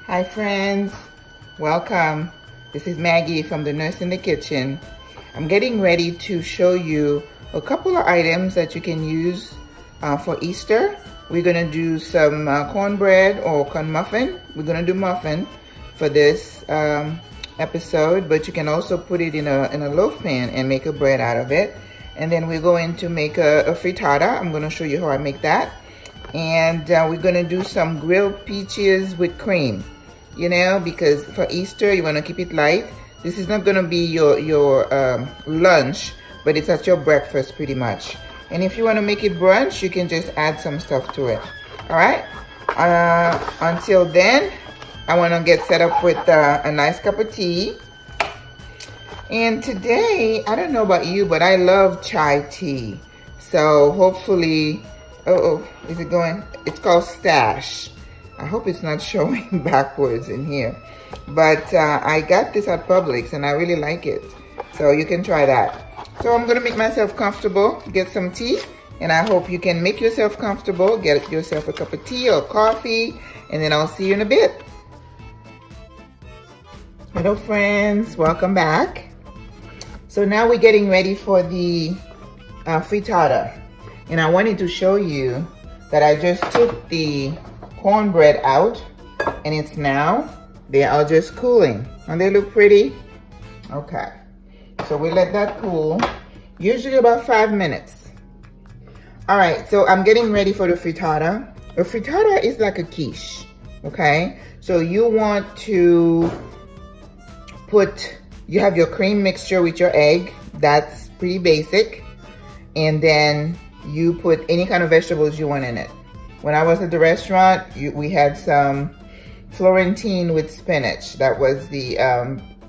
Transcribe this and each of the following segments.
Hi friends, welcome. This is Maggie from the Nurse in the Kitchen. I'm getting ready to show you a couple of items that you can use for Easter. We're gonna do some cornbread or corn muffin. We're gonna do muffin for this episode, but you can also put it in a loaf pan and make a bread out of it. And then we're going to make a frittata. I'm gonna show you how I make that. And we're gonna do some grilled peaches with cream. You know, because for Easter you want to keep it light. This is not going to be your lunch, but it's at your breakfast pretty much. And if you want to make it brunch, you can just add some stuff to it. All right. Until then, I want to get set up with a nice cup of tea. And today, I don't know about you, but I love chai tea. So hopefully, is it going? It's called Stash. I hope it's not showing backwards in here. But I got this at Publix and I really like it. So you can try that. So I'm gonna make myself comfortable, get some tea, and I hope you can make yourself comfortable, get yourself a cup of tea or coffee, and then I'll see you in a bit. Hello friends, welcome back. So now we're getting ready for the frittata. And I wanted to show you that I just took the cornbread out and it's now, they are just cooling. And they look pretty? Okay. So we let that cool, usually about 5 minutes. All right, so I'm getting ready for the frittata. A frittata is like a quiche, okay? So you want to you have your cream mixture with your egg. That's pretty basic. And then you put any kind of vegetables you want in it. When I was at the restaurant, we had some Florentine with spinach. That was the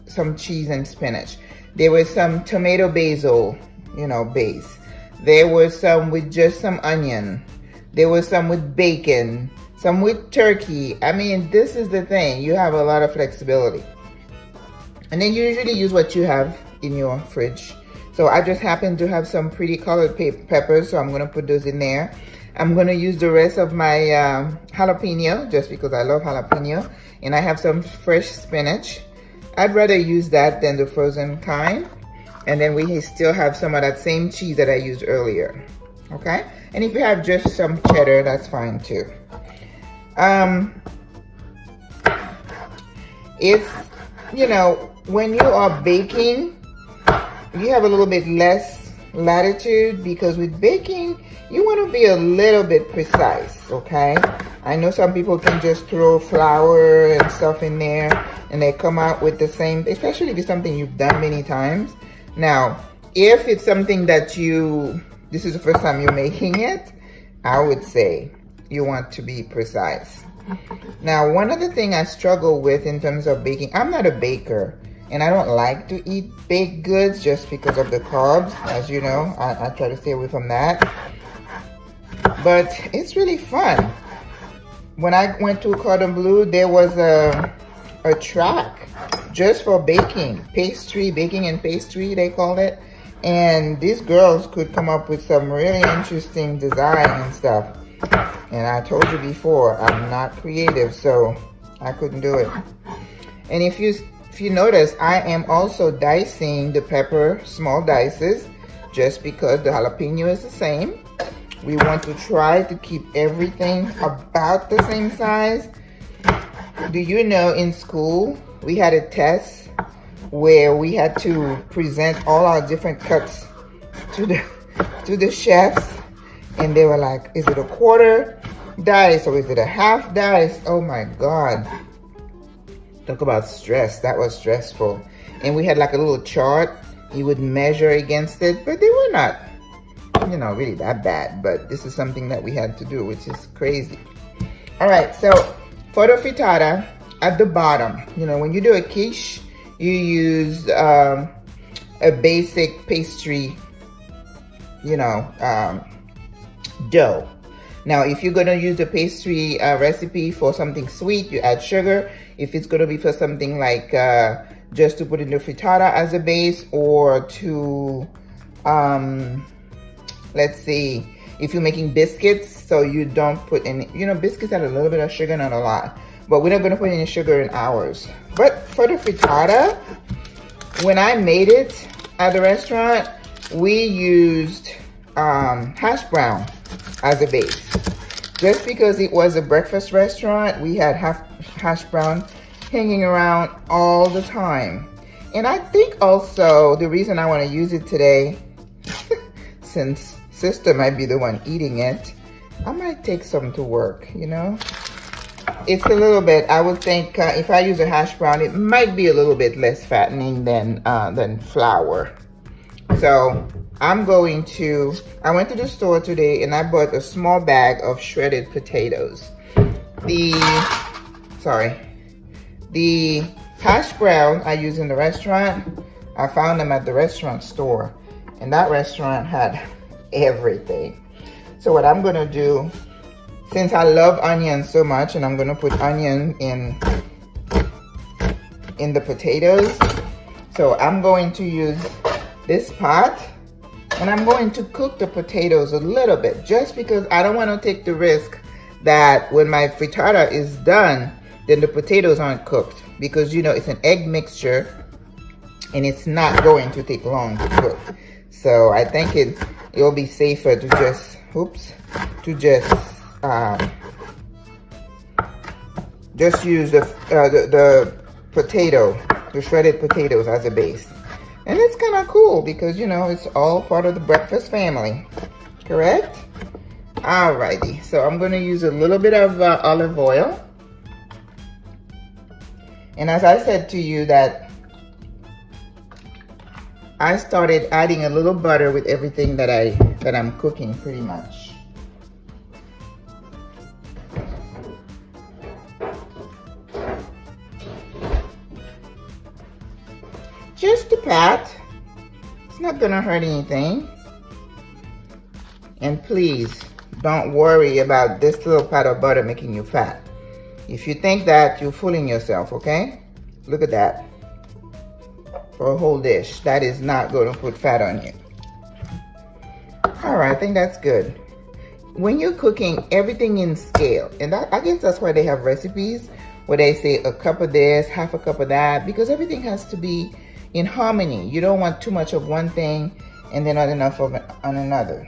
some cheese and spinach. There was some tomato basil, base. There was some with just some onion. There was some with bacon, some with turkey. I mean, this is the thing. You have a lot of flexibility. And then you usually use what you have in your fridge. So I just happen to have some pretty colored peppers, so I'm gonna put those in there. I'm gonna use the rest of my jalapeno, just because I love jalapeno. And I have some fresh spinach. I'd rather use that than the frozen kind. And then we still have some of that same cheese that I used earlier, okay? And if you have just some cheddar, that's fine too. It's, when you are baking, you have a little bit less latitude because with baking, you want to be a little bit precise, okay? I know some people can just throw flour and stuff in there and they come out with the same, especially if it's something you've done many times. Now, if it's something that this is the first time you're making it, I would say you want to be precise. Now, one other thing I struggle with in terms of baking, I'm not a baker. And I don't like to eat baked goods just because of the carbs. As you know, I try to stay away from that. But it's really fun. When I went to Cordon Bleu, there was a track just for baking. Baking and pastry, they called it. And these girls could come up with some really interesting design and stuff. And I told you before, I'm not creative, so I couldn't do it. And if you notice, I am also dicing the pepper, small dices, just because the jalapeno is the same. We want to try to keep everything about the same size. Do you know in school, we had a test where we had to present all our different cuts to the chefs. And they were like, is it a quarter dice or is it a half dice? Oh my God. Talk about stress. That was stressful. And we had like a little chart. You would measure against it, but they were not, really that bad. But this is something that we had to do, which is crazy. All right, so for the frittata, at the bottom, when you do a quiche, you use a basic pastry, dough. Now, if you're gonna use the pastry recipe for something sweet, you add sugar. If it's gonna be for something like just to put in the frittata as a base, or to, let's see, if you're making biscuits, so you don't put any, biscuits add a little bit of sugar, not a lot. but we're not gonna put any sugar in ours. But for the frittata, when I made it at the restaurant, we used hash brown as a base. Just because it was a breakfast restaurant, we had hash brown hanging around all the time. And I think also the reason I want to use it today, since sister might be the one eating it, I might take some to work, you know? It's a little bit, I would think if I use a hash brown, it might be a little bit less fattening than flour. So I'm going to, I went to the store today and I bought a small bag of shredded potatoes. The hash brown I use in the restaurant, I found them at the restaurant store, and that restaurant had everything. So what I'm gonna do, since I love onions so much, and I'm gonna put onion in the potatoes, so I'm going to use this pot, and I'm going to cook the potatoes a little bit, just because I don't want to take the risk that when my frittata is done, then the potatoes aren't cooked, because you know it's an egg mixture and it's not going to take long to cook. So I think it'll be safer to just use the shredded potatoes as a base. And it's kind of cool because, you know, it's all part of the breakfast family, correct? Alrighty, so I'm going to use a little bit of olive oil. And as I said to you that I started adding a little butter with everything that I'm cooking pretty much. Just a pat. It's not gonna hurt anything. And please don't worry about this little pat of butter making you fat. If you think that, you're fooling yourself, okay? Look at that. For a whole dish, that is not gonna put fat on you. All right, I think that's good. When you're cooking, everything in scale, and I guess that's why they have recipes where they say a cup of this, half a cup of that, because everything has to be in harmony. You don't want too much of one thing and then not enough of on another.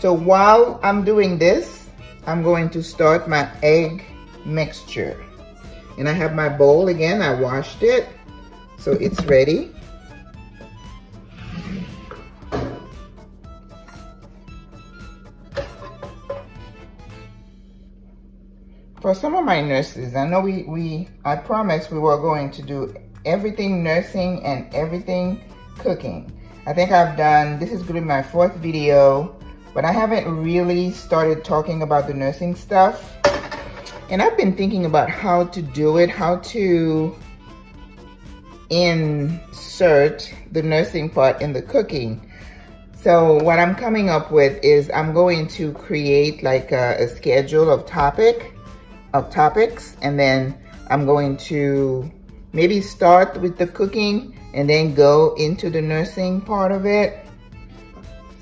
So while I'm doing this, I'm going to start my egg mixture. And I have my bowl again, I washed it, so it's ready. For some of my nurses, I know I promised we were going to do everything nursing and everything cooking. I think I've done, this is going to be my 4th video, but I haven't really started talking about the nursing stuff. And I've been thinking about how to do it, how to insert the nursing part in the cooking. So what I'm coming up with is I'm going to create like a schedule of topics, and then I'm going to maybe start with the cooking and then go into the nursing part of it.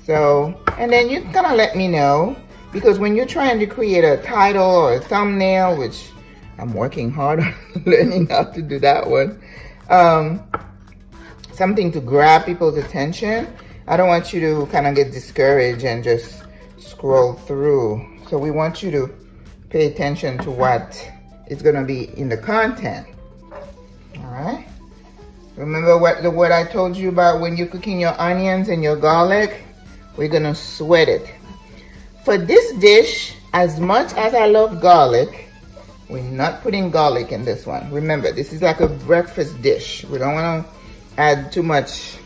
So, and then you kind of let me know, because when you're trying to create a title or a thumbnail, which I'm working hard on learning how to do that one, something to grab people's attention, I don't want you to kind of get discouraged and just scroll through. So we want you to pay attention to what is going to be in the content. All right. Remember what I told you about when you're cooking your onions and your garlic? We're going to sweat it. For this dish, as much as I love garlic, we're not putting garlic in this one. Remember, this is like a breakfast dish. We don't want to add too much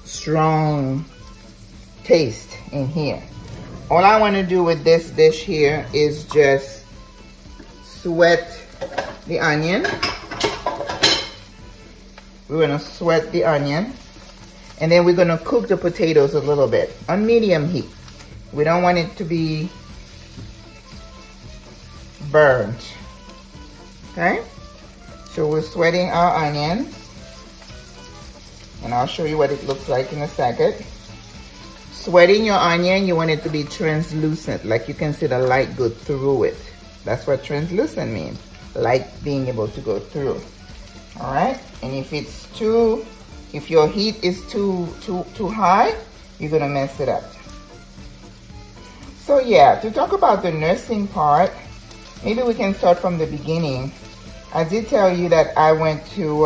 strong taste in here. All I want to do with this dish here is just sweat the onion. We're going to sweat the onion, and then we're going to cook the potatoes a little bit on medium heat. We don't want it to be burnt. Okay? So we're sweating our onions, and I'll show you what it looks like in a second. Sweating your onion, you want it to be translucent, like you can see the light go through it. That's what translucent means. light being able to go through. All right, and if your heat is too high, you're gonna mess it up. So yeah, to talk about the nursing part, maybe we can start from the beginning. I did tell you that I went to,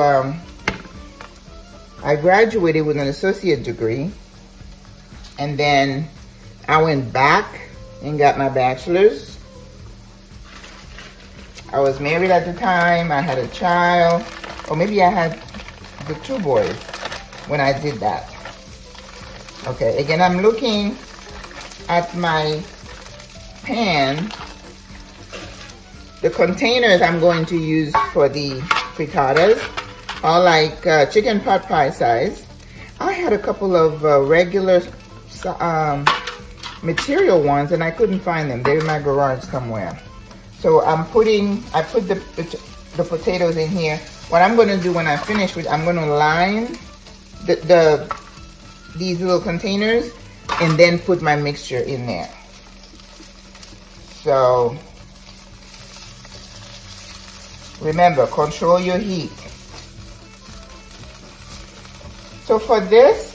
I graduated with an associate degree, and then I went back and got my bachelor's. I was married at the time, I had a child, or maybe I had the 2 boys when I did that. Okay, again, I'm looking at my pan. The containers I'm going to use for the frittatas are like chicken pot pie size. I had a couple of regular material ones and I couldn't find them. They're in my garage somewhere. So I put the potatoes in here. What I'm going to do when I finish with, I'm going to line these little containers and then put my mixture in there. So remember, control your heat. So for this,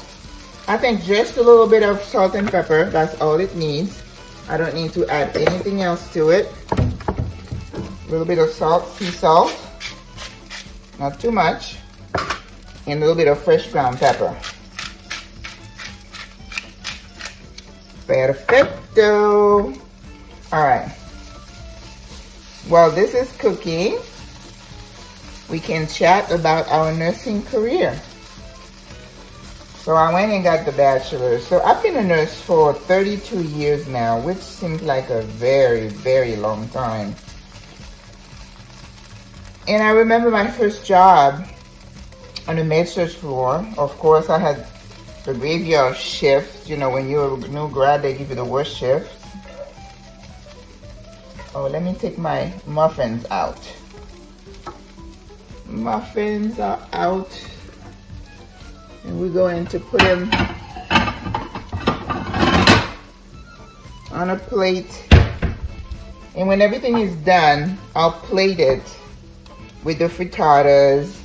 I think just a little bit of salt and pepper, that's all it needs. I don't need to add anything else to it. A little bit of salt, sea salt, not too much, and a little bit of fresh ground pepper. Perfecto. All right. While this is cooking, we can chat about our nursing career. So I went and got the bachelor's. So I've been a nurse for 32 years now, which seems like a very, very long time. And I remember my first job on the med-surg floor. Of course, I had the graveyard shift. You know, when you're a new grad, they give you the worst shift. Oh, let me take my muffins out. Muffins are out. And we're going to put them on a plate. And when everything is done, I'll plate it with the frittatas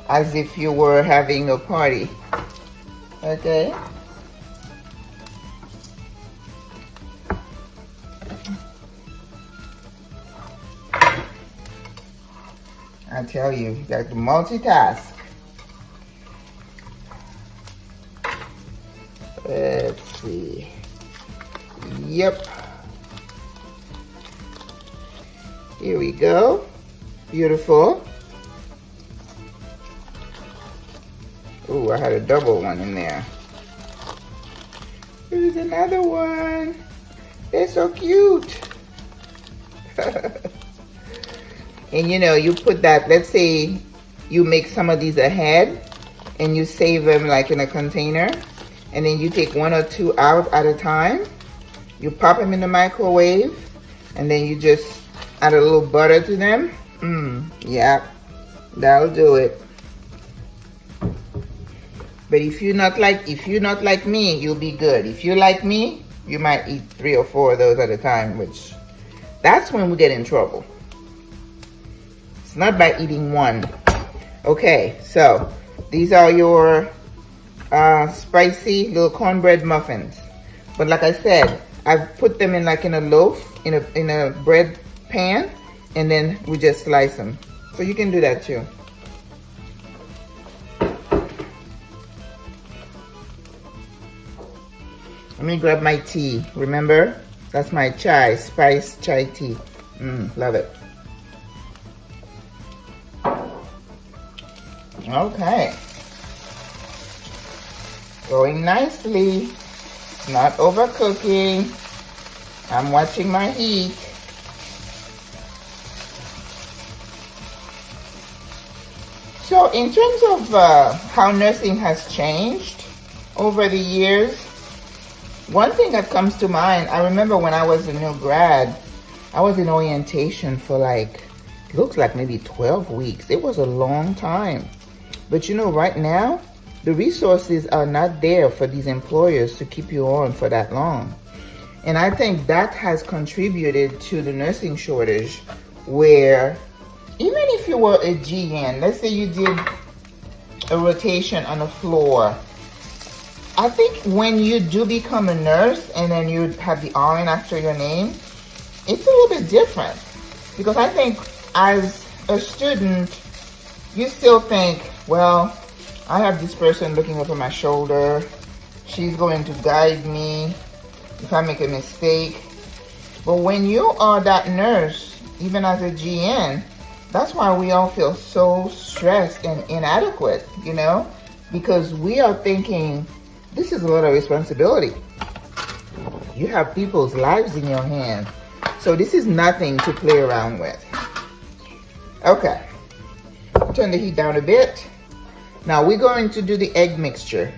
as if you were having a party. Okay? I tell you, you got to multitask. Let's see. Yep. Here we go. Beautiful. Ooh, I had a double one in there. Here's another one. They're so cute. And you know, you put that, let's say you make some of these ahead and you save them like in a container, and then you take 1 or 2 out at a time. You pop them in the microwave and then you just add a little butter to them. Yeah, that'll do it. But if you're not like me, you'll be good. If you're like me, you might eat 3 or 4 of those at a time, which that's when we get in trouble. It's not by eating one. Okay, so these are your spicy little cornbread muffins. But like I said, I've put them in like in a loaf, in a bread pan, and then we just slice them. So you can do that too. Let me grab my tea. Remember, that's my chai, spiced chai tea. Love it. Okay. Going nicely. Not overcooking. I'm watching my heat. So in terms of how nursing has changed over the years, one thing that comes to mind, I remember when I was a new grad, I was in orientation for like, looks like maybe 12 weeks. It was a long time. But you know, right now, the resources are not there for these employers to keep you on for that long. And I think that has contributed to the nursing shortage, where even if you were a GN, let's say you did a rotation on the floor, I think when you do become a nurse and then you have the RN after your name, it's a little bit different. Because I think as a student, you still think, well, I have this person looking over my shoulder. She's going to guide me if I make a mistake. But when you are that nurse, even as a GN, that's why we all feel so stressed and inadequate, you know? Because we are thinking, this is a lot of responsibility. You have people's lives in your hand. So this is nothing to play around with. Okay. Turn the heat down a bit. Now we're going to do the egg mixture.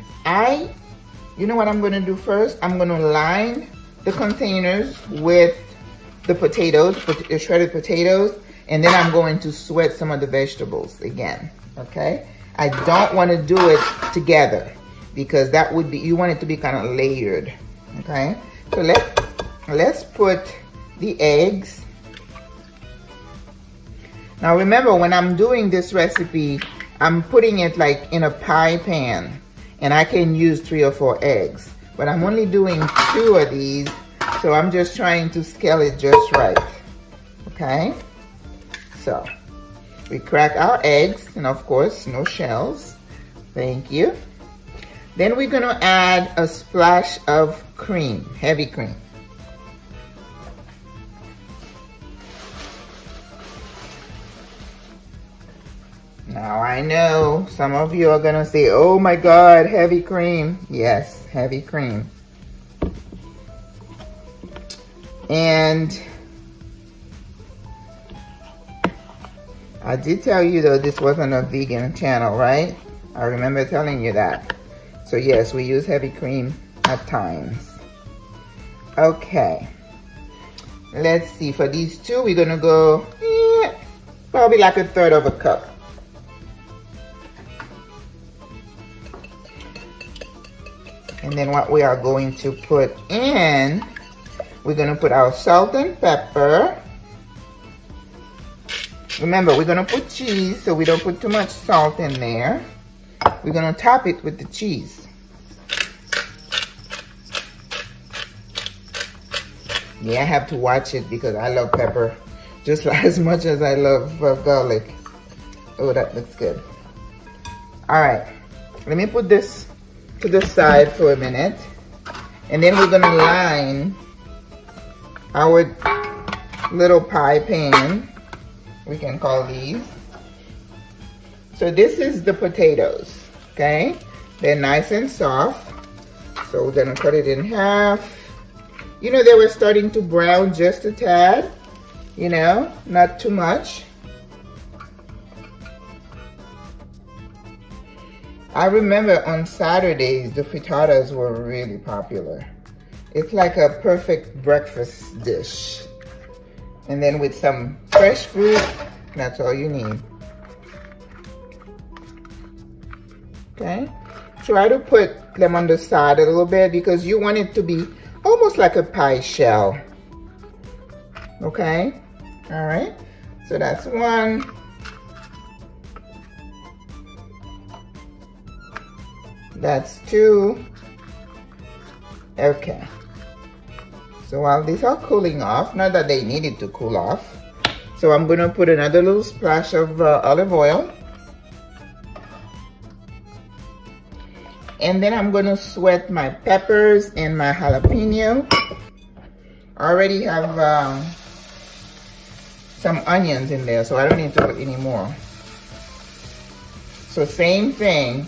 You know what I'm going to do first? I'm going to line the containers with the potatoes, the shredded potatoes, and then I'm going to sweat some of the vegetables again, okay? I don't want to do it together because that would be, you want it to be kind of layered, okay? So let's put the eggs. Now remember, when I'm doing this recipe, I'm putting it like in a pie pan, and I can use 3 or 4 eggs, but I'm only doing 2 of these, so I'm just trying to scale it just right, okay? So we crack our eggs, and of course, no shells. Thank you. Then we're gonna add a splash of cream, heavy cream. Now I know some of you are gonna say, oh my God, heavy cream. Yes, heavy cream. And I did tell you though, this wasn't a vegan channel, right? I remember telling you that. So yes, we use heavy cream at times. Okay. Let's see, for these 2, we're gonna go probably like 1/3 of a cup. And then what we are going to put in, we're going to put our salt and pepper. Remember, we're going to put cheese, so we don't put too much salt in there. We're going to top it with the cheese. Yeah, I have to watch it because I love pepper just as much as I love garlic. Oh, that looks good. All right, let me put this to the side for a minute, and then we're gonna line our little pie pan, we can call these. So this is the potatoes, okay? They're nice and soft, so we're gonna cut it in half. You know, they were starting to brown just a tad, you know, not too much. I remember on Saturdays, the frittatas were really popular. It's like a perfect breakfast dish. And then with some fresh fruit, that's all you need. Okay? Try to put them on the side a little bit because you want it to be almost like a pie shell. Okay? All right? So that's 1. That's 2. Okay. So while these are cooling off, not that they needed to cool off, so I'm going to put another little splash of olive oil. And then I'm going to sweat my peppers and my jalapeno. I already have some onions in there, so I don't need to put any more. So same thing.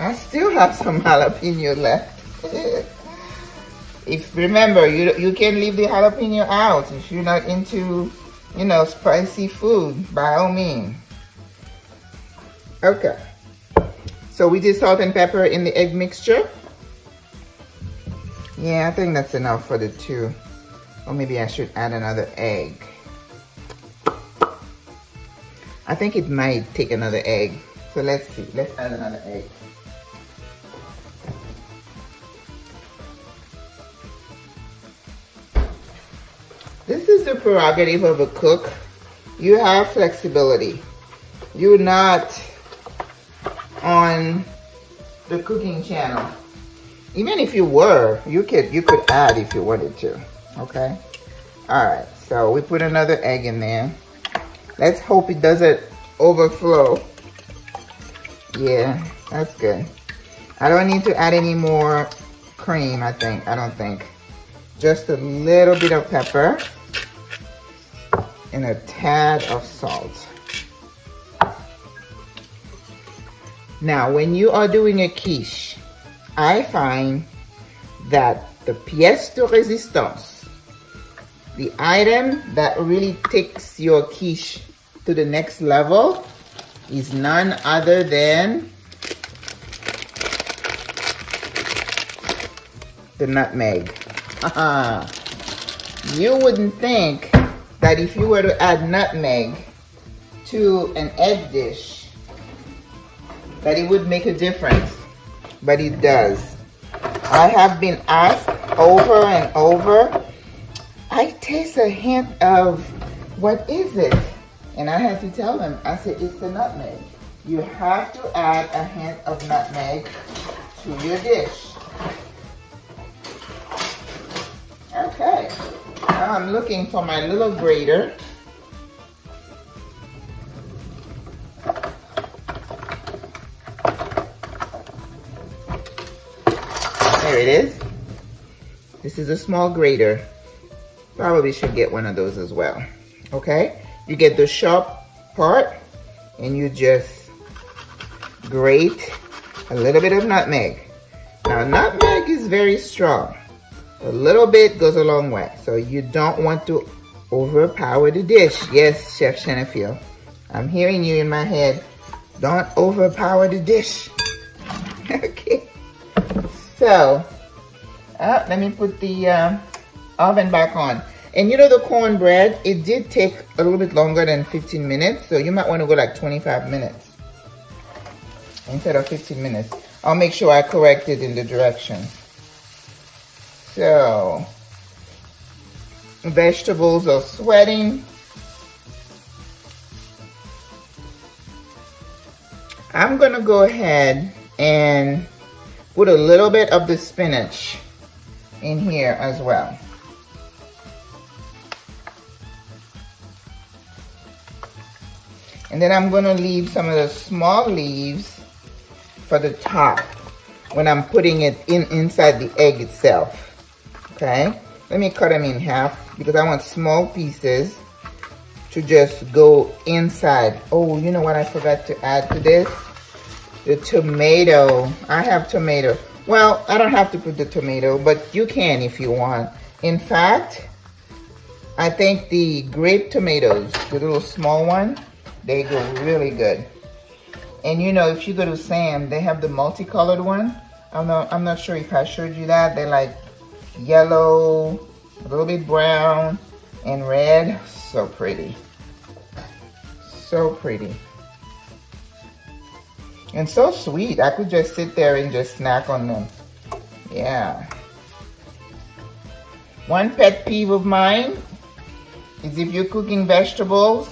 I still have some jalapeno left. If remember, you can leave the jalapeno out if you're not into, you know, spicy food, by all means. Okay. So we did salt and pepper in the egg mixture. Yeah, I think that's enough for the 2. Or maybe I should add another egg. I think it might take another egg. So let's see. Let's add another egg. This is is the prerogative of a cook. You have flexibility. You're not on the cooking channel. Even if you were, you could add if you wanted to. Okay. All right. So we put another egg in there. Let's hope it doesn't overflow. Yeah, that's good. I don't need to add any more cream, I don't think. Just a little bit of pepper and a tad of salt. Now, when you are doing a quiche, I find that the pièce de résistance, the item that really takes your quiche to the next level, is none other than the nutmeg. You wouldn't think that if you were to add nutmeg to an egg dish that it would make a difference, but it does. I have been asked over and over, I taste a hint of, what is it? And I had to tell them, I said, it's the nutmeg. You have to add a hint of nutmeg to your dish. Okay, now I'm looking for my little grater. There it is. This is a small grater. Probably should get one of those as well. Okay, you get the sharp part and you just grate a little bit of nutmeg. Now nutmeg is very strong. A little bit goes a long way, so you don't want to overpower the dish. Yes, Chef Chenefield, I'm hearing you in my head. Don't overpower the dish. Okay. So, let me put the oven back on. And you know the cornbread, it did take a little bit longer than 15 minutes, so you might want to go like 25 minutes instead of 15 minutes. I'll make sure I correct it in the direction. So, vegetables are sweating. I'm gonna go ahead and put a little bit of the spinach in here as well. And then I'm gonna leave some of the small leaves for the top when I'm putting it inside the egg itself. Okay, let me cut them in half because I want small pieces to just go inside. Oh, you know what I forgot to add to this? The tomato. I have tomato. Well, I don't have to put the tomato, but you can if you want. In fact, I think the grape tomatoes, the little small one, they go really good. And you know, if you go to Sam, they have the multicolored one. I'm not sure if I showed you that. They're like yellow, a little bit brown, and red. So pretty. So pretty. And so sweet. I could just sit there and just snack on them. Yeah. One pet peeve of mine is if you're cooking vegetables,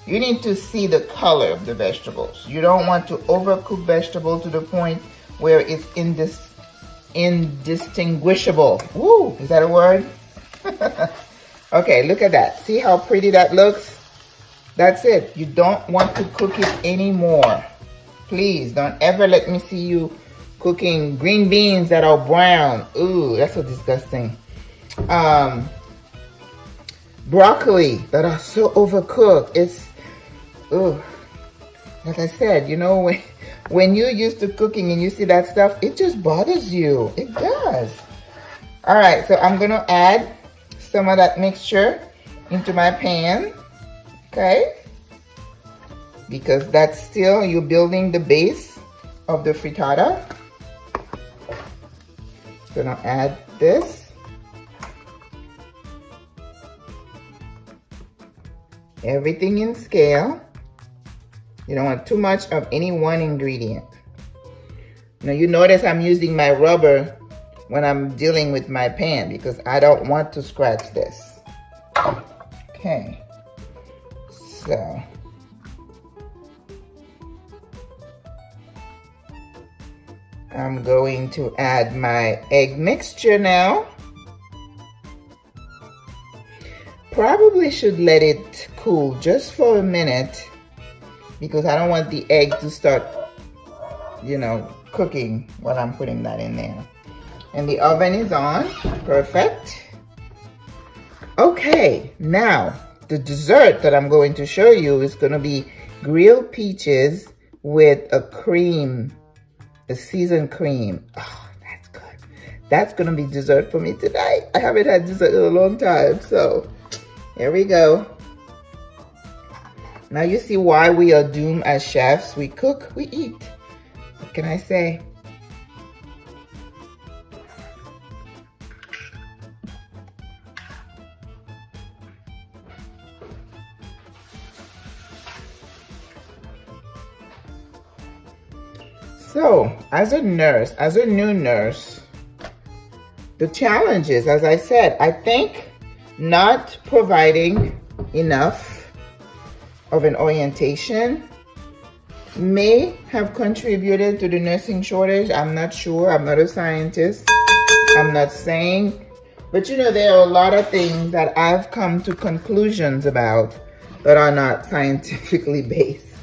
you need to see the color of the vegetables. You don't want to overcook vegetables to the point where it's indistinguishable. Woo, is that a word? Okay, look at that. See how pretty that looks? That's it. You don't want to cook it anymore. Please don't ever let me see you cooking green beans that are brown. Ooh, that's so disgusting. Broccoli that are so overcooked. It's, ooh. Like I said, you know, when you're used to cooking and you see that stuff, it just bothers you. It does. All right, so I'm gonna add some of that mixture into my pan, okay? Because that's still, you're building the base of the frittata. Gonna add this. Everything in scale. You don't want too much of any one ingredient. Now you notice I'm using my rubber when I'm dealing with my pan because I don't want to scratch this. Okay, so I'm going to add my egg mixture now. Probably should let it cool just for a minute because I don't want the egg to start, you know, cooking while I'm putting that in there. And the oven is on. Perfect. Okay, now the dessert that I'm going to show you is going to be grilled peaches with a cream, a seasoned cream. Oh, that's good. That's going to be dessert for me tonight. I haven't had dessert in a long time, so here we go. Now you see why we are doomed as chefs. We cook, we eat. What can I say? So, as a nurse, as a new nurse, the challenges, as I said, I think not providing enough of an orientation may have contributed to the nursing shortage. I'm not sure. I'm not a scientist. I'm not saying. But you know, there are a lot of things that I've come to conclusions about that are not scientifically based.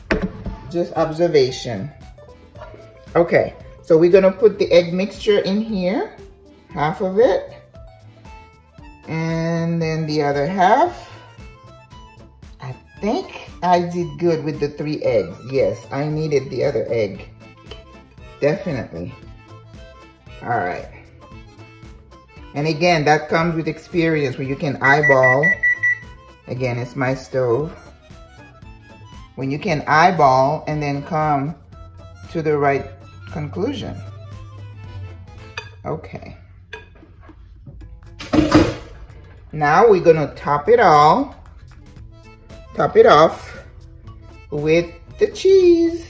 Just observation. Okay, so we're gonna put the egg mixture in here, half of it, and then the other half. I think I did good with the 3 eggs. Yes, I needed the other egg, definitely. All right, and again, that comes with experience where you can eyeball. Again, it's my stove. When you can eyeball and then come to the right conclusion. Okay. Now we're gonna top it off with the cheese.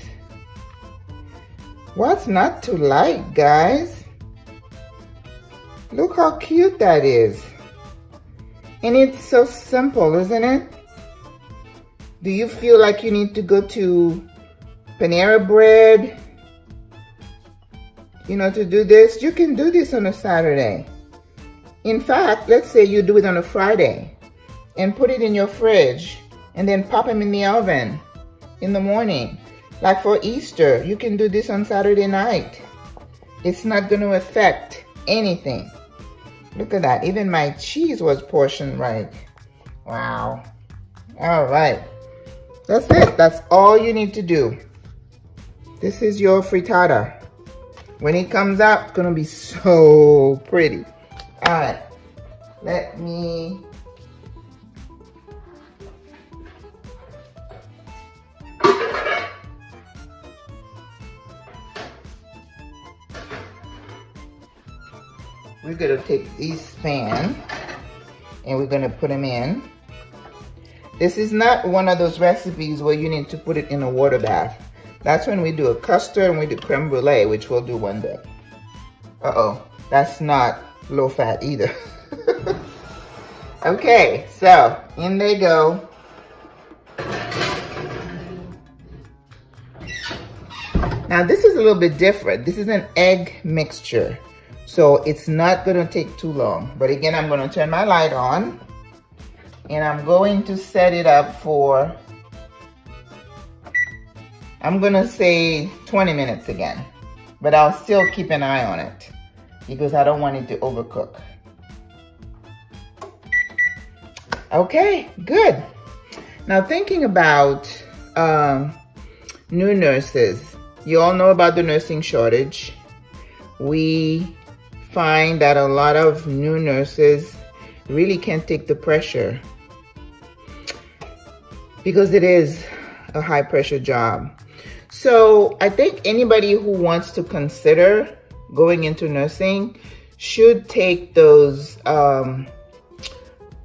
What's not to like, guys? Look how cute that is. And it's so simple, isn't it? Do you feel like you need to go to Panera Bread, you know, to do this? You can do this on a Saturday. In fact, let's say you do it on a Friday and put it in your fridge and then pop them in the oven in the morning. Like for Easter, you can do this on Saturday night. It's not going to affect anything. Look at that. Even my cheese was portioned right. Wow. All right. That's it. That's all you need to do. This is your frittata. When it comes out, it's gonna be so pretty. All right, let me we're gonna take these pan and we're gonna put them in. This is not one of those recipes where you need to put it in a water bath. That's when we do a custard and we do creme brulee, which we'll do one day. Uh-oh, that's not low fat either. Okay, so in they go. Now this is a little bit different. This is an egg mixture, so it's not gonna take too long. But again, I'm gonna turn my light on and I'm going to set it up for, I'm gonna say 20 minutes again, but I'll still keep an eye on it because I don't want it to overcook. Okay, good. Now thinking about new nurses, you all know about the nursing shortage. We find that a lot of new nurses really can't take the pressure because it is a high pressure job. So I think anybody who wants to consider going into nursing should take those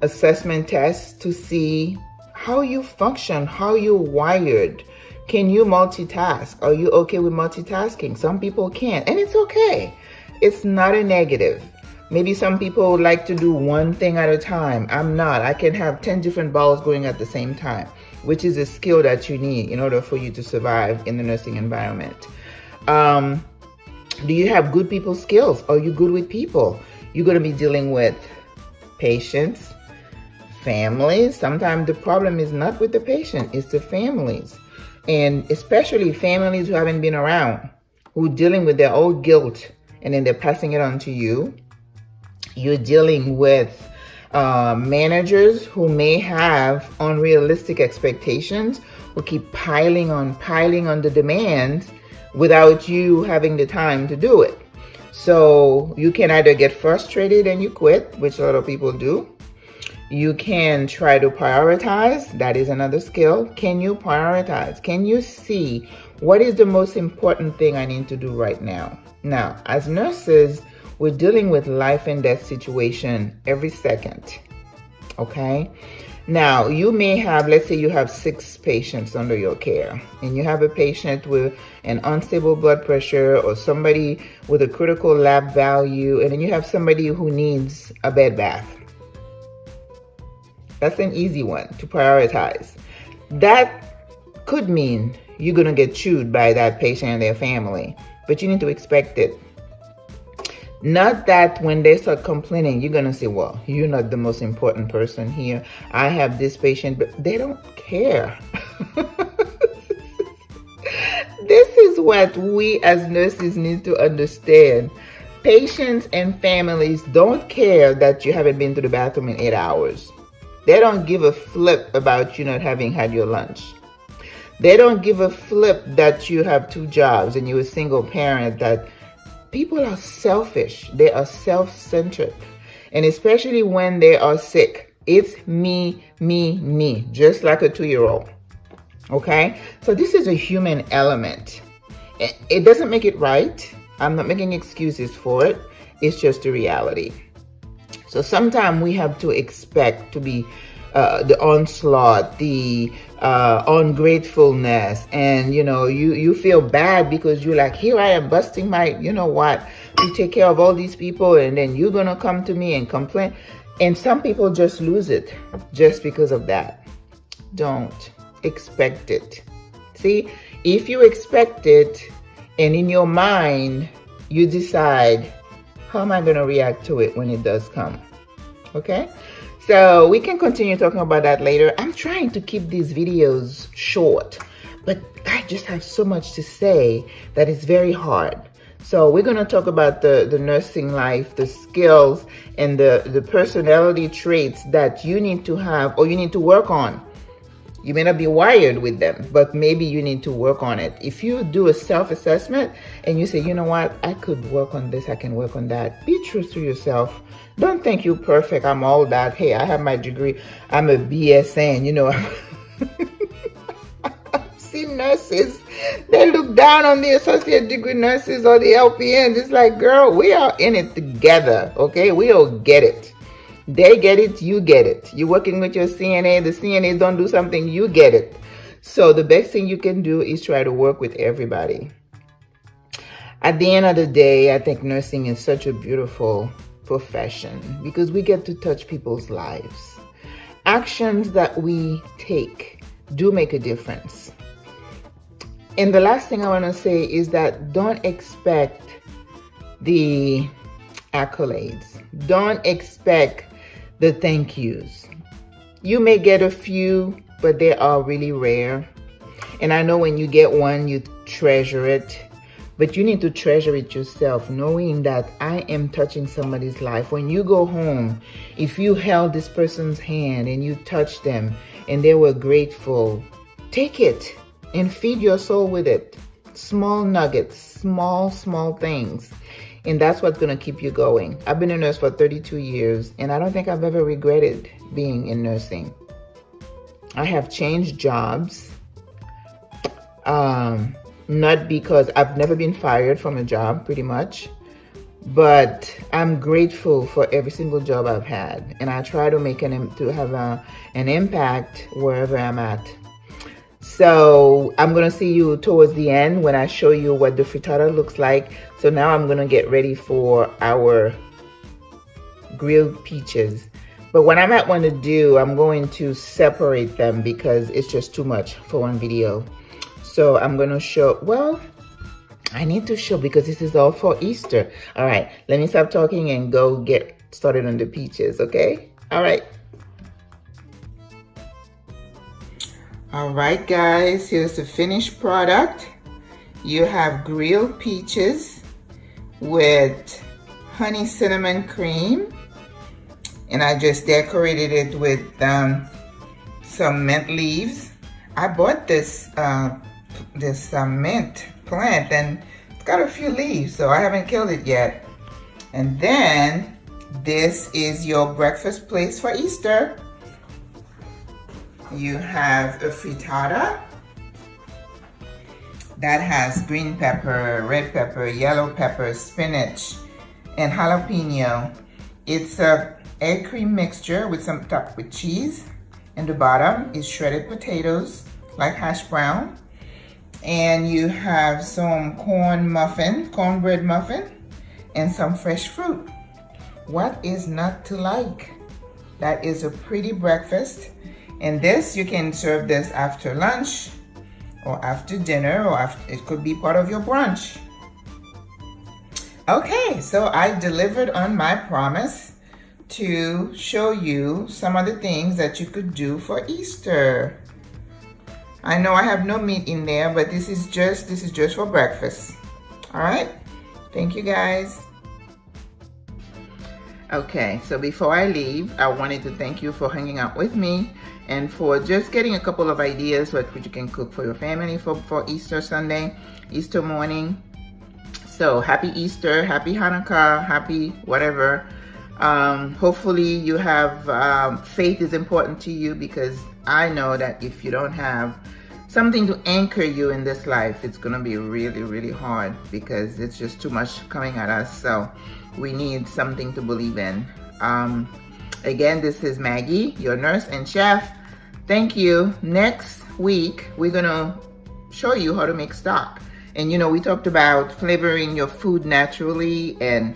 assessment tests to see how you function, how you're wired. Can you multitask? Are you okay with multitasking? Some people can't, and it's okay. It's not a negative. Maybe some people like to do one thing at a time. I'm not. I can have 10 different balls going at the same time, which is a skill that you need in order for you to survive in the nursing environment. Do you have good people skills? Are you good with people? You're going to be dealing with patients, families. Sometimes the problem is not with the patient, it's the families. And especially families who haven't been around, who are dealing with their own guilt, and then they're passing it on to you. You're dealing with managers who may have unrealistic expectations, who keep piling on the demands without you having the time to do it. So you can either get frustrated and you quit, which a lot of people do. You can try to prioritize. That is another skill. Can you prioritize? Can you see what is the most important thing I need to do right now? Now, as nurses, we're dealing with life and death situation every second, okay? Now, you may have, let's say you have 6 patients under your care, and you have a patient with an unstable blood pressure or somebody with a critical lab value, and then you have somebody who needs a bed bath. That's an easy one to prioritize. That could mean you're gonna get chewed by that patient and their family, but you need to expect it. Not that when they start complaining, you're gonna say, well, you're not the most important person here. I have this patient, but they don't care. This is what we as nurses need to understand. Patients and families don't care that you haven't been to the bathroom in 8 hours. They don't give a flip about you not having had your lunch. They don't give a flip that you have 2 jobs and you're a single parent. That people are selfish. They are self-centered. And especially when they are sick, it's me, me, me, just like a 2-year-old. Okay? So this is a human element. It doesn't make it right. I'm not making excuses for it. It's just the reality. So sometimes we have to expect to be the onslaught, the ungratefulness, and you feel bad because you're like, here I am busting my, to take care of all these people, and then you're gonna come to me and complain. And some people just lose it just because of that. Don't expect it. See, if you expect it and in your mind you decide, how am I going to react to it when it does come? Okay, so we can continue talking about that later. I'm trying to keep these videos short, but I just have so much to say that it's very hard. So we're going to talk about the nursing life, the skills, and the personality traits that you need to have or you need to work on. You may not be wired with them, but maybe you need to work on it. If you do a self-assessment and you say, you know what, I could work on this, I can work on that. Be true to yourself. Don't think you're perfect. I'm all that. Hey, I have my degree. I'm a BSN, I've seen nurses. They look down on the associate degree nurses or the LPNs. It's like, girl, we are in it together, okay? We all get it. They get it, you get it. You're working with your CNA, the CNAs don't do something, you get it. So the best thing you can do is try to work with everybody. At the end of the day, I think nursing is such a beautiful profession because we get to touch people's lives. Actions that we take do make a difference. And the last thing I want to say is that don't expect the accolades. Don't expect the thank yous. You may get a few, but they are really rare. And I know when you get one, you treasure it. But you need to treasure it yourself, knowing that I am touching somebody's life. When you go home, if you held this person's hand and you touched them and they were grateful, take it and feed your soul with it. Small nuggets, small things. And that's what's going to keep you going. I've been a nurse for 32 years, and I don't think I've ever regretted being in nursing. I have changed jobs. Not because I've never been fired from a job, pretty much. But I'm grateful for every single job I've had. And I try to make to have an impact wherever I'm at. So I'm going to see you towards the end when I show you what the frittata looks like. So now I'm going to get ready for our grilled peaches. But what I might want to do, I'm going to separate them because it's just too much for one video. So I'm going to show, well, I need to show because this is all for Easter. All right, let me stop talking and go get started on the peaches, okay? All right. All right, guys, here's the finished product. You have grilled peaches with honey cinnamon cream. And I just decorated it with some mint leaves. I bought this mint plant and it's got a few leaves, so I haven't killed it yet. And then this is your breakfast place for Easter. You have a frittata that has green pepper, red pepper, yellow pepper, spinach, and jalapeno. It's a egg cream mixture with some topped with cheese, and the bottom is shredded potatoes like hash brown. And you have some cornbread muffin, and some fresh fruit. What is not to like? That is a pretty breakfast. And this, you can serve this after lunch or after dinner, or it could be part of your brunch. Okay, so I delivered on my promise to show you some of the things that you could do for Easter. I know I have no meat in there, but this is just for breakfast. All right, thank you guys. Okay, so before I leave, I wanted to thank you for hanging out with me and for just getting a couple of ideas what you can cook for your family for Easter Sunday, Easter morning. So happy Easter, happy Hanukkah, happy whatever. Hopefully you have faith is important to you, because I know that if you don't have something to anchor you in this life, it's gonna be really, really hard, because it's just too much coming at us. So we need something to believe in. Again, this is Maggie, your nurse and chef. Thank you. Next week, we're gonna show you how to make stock. And you know, we talked about flavoring your food naturally, and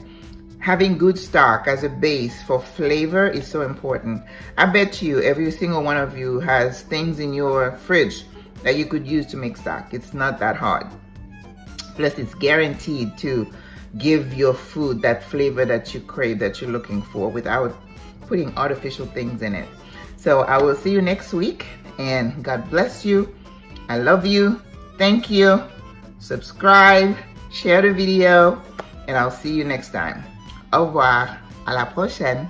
having good stock as a base for flavor is so important. I bet you every single one of you has things in your fridge that you could use to make stock. It's not that hard. Plus, it's guaranteed to give your food that flavor that you crave, that you're looking for, without putting artificial things in it. So I will see you next week, and God bless you. I love you. Thank you. Subscribe, share the video, and I'll see you next time. Au revoir. À la prochaine.